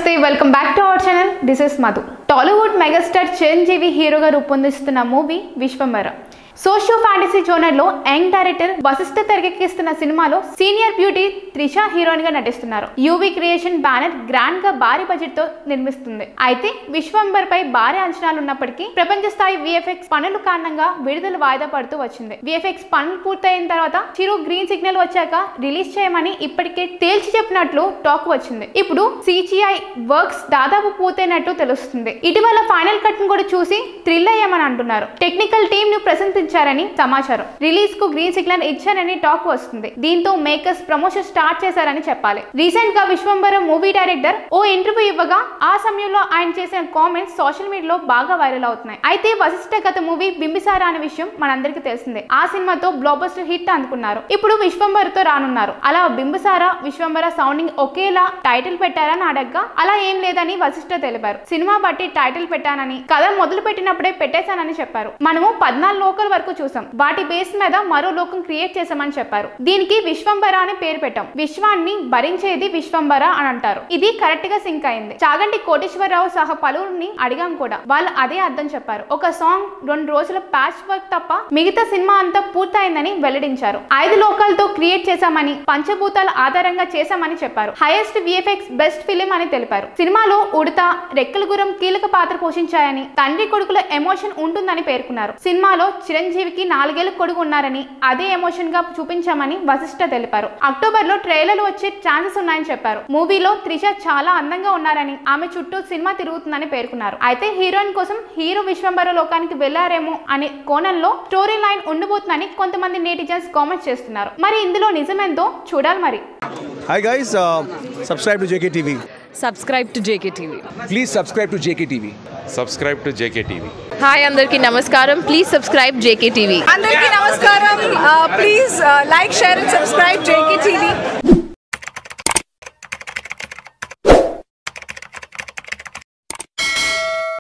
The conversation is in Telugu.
నమస్తే welcome back to our channel this is Madhu. Tollywood megastar Chiranjeevi హీరోగా రూపొందిస్తున్న movie Vishwambhara. Socio fantasy genre లో యంగ్ డైరెక్టర్ వశిష్ఠ తెరకెక్కిస్తున్న సినిమాలో సీనియర్ బ్యూటీ త్రిష హీరోయిన్ గా నటిస్తున్నారు. యూవీ క్రియేషన్ బ్యానర్ గ్రాండ్ గా భారీ బడ్జెట్ తో నిర్మిస్తుంది. అయితే విశ్వంబర్ పై భారీ అంచనాలు ఉన్నప్పటికీ ప్రపంచ స్థాయి విఎఫ్ఎక్స్ పనుల కారణంగా విడుదల వాయిదా పడుతూ వచ్చింది. విఎఫ్ఎక్స్ పనులు పూర్తయిన తర్వాత చిరు గ్రీన్ సిగ్నల్ వచ్చాక రిలీజ్ చేయమని ఇప్పటికే తేల్చి చెప్పినట్లు టాక్ వచ్చింది. ఇప్పుడు సిజిఐ వర్క్స్ దాదాపు పూర్తయినట్టు తెలుస్తుంది. ఇటీవల ఫైనల్ కట్ ను కూడా చూసి థ్రిల్ అయ్యామని అంటున్నారు. టెక్నికల్ టీమ్ ను ప్రశంసించారని సమాచారం. రిలీజ్ కు గ్రీన్ సిగ్నల్ ఇచ్చారని టాక్ వస్తుంది. దీంతో మేకర్స్ ప్రమోషన్ స్టార్ట్ చేశారని చెప్పాలి. రీసెంట్ గా విశ్వంబర మూవీ డైరెక్టర్ ఓ ఇంటర్వ్యూ ఇవ్వగా ఆ సమయంలో ఆయన చేసిన కామెంట్స్ సోషల్ మీడియాలో బాగా వైరల్ అవుతున్నాయి. అయితే వశిష్ఠ గత మూవీ బింబిసారా అనే విషయం మనందరికీ తెలిసిందే. ఆ సినిమాతో బ్లాక్ బస్టర్ హిట్ అందుకున్నారు. ఇప్పుడు విశ్వంబరతో రానున్నారు. అలా బింబిసారా విశ్వంబర సౌండింగ్ ఒకేలా టైటిల్ పెట్టారని అడగ్గా అలా ఏం లేదని వశిష్ఠ తెలిపారు. సినిమా బట్టి టైటిల్ పెట్టానని, కథ మొదలు పెట్టినప్పుడే పెట్టేశానని చెప్పారు. మనము 14 లోకల్ వరకు చూసాం. వాటి బేస్ మీద మరో లోకం క్రియేట్ చేశామని చెప్పారు. దీనికి విశ్వంబర అని పేరు పెట్టాం. విశ్వాన్ని భరించేది విశ్వంబర అని అంటారు. ఇది కరెక్ట్ గా సింక్ అయింది. చాగంటి కోటేశ్వరరావు సహా పలువురిని అడిగాం కూడా. వాళ్ళు అదే అర్థం చెప్పారు. ఒక సాంగ్ 2 రోజుల ప్యాచ్ వర్క్ తప్ప మిగతా సినిమా అంతా పూర్తయిందని వెల్లడించారు. 5 లోకాలతో క్రియేట్ చేశామని, పంచభూతాల ఆధారంగా చేశామని చెప్పారు. హైయెస్ట్ విఎఫ్ఎక్స్ బెస్ట్ ఫిలిం అని తెలిపారు. సినిమాలో ఉడత, రెక్కల గుర్రం కీలక పాత్ర పోషించాయని, తండ్రి కొడుకుల ఎమోషన్ ఉంటుందని పేర్కొన్నారు. సినిమాలో చిరంజీవికి 4 ఏళ్ల కొడుకు ఉన్నారని, అదే ఎమోషన్ గా చూపించామని వశిష్ఠ తెలిపారు. అక్టోబర్ లో ట్రైలర్లు వచ్చే ఛాన్సెస్ ఉన్నాయని చెప్పారు. మూవీలో త్రిష చాలా అందంగా ఉన్నారని, ఆమె చుట్టూ సినిమా తిరుగుతుందని పేర్కొన్నారు. అయితే హీరోయిన్ కోసం హీరో విశ్వంబర లోకానికి వెళ్లారేమో అనే కోణంలో స్టోరీ లైన్ ఉండబోతుందని కొంతమంది నెటిజన్స్ కామెంట్ చేస్తున్నారు. మరి ఇందులో నిజమేందో చూడాలి మరి. Hi guys, subscribe to JKTV. Subscribe to JKTV. Please subscribe to JKTV. Subscribe to JKTV. Hi, Andarki Namaskaram. Please subscribe JKTV. Andarki Namaskaram. Please like, share and subscribe JKTV.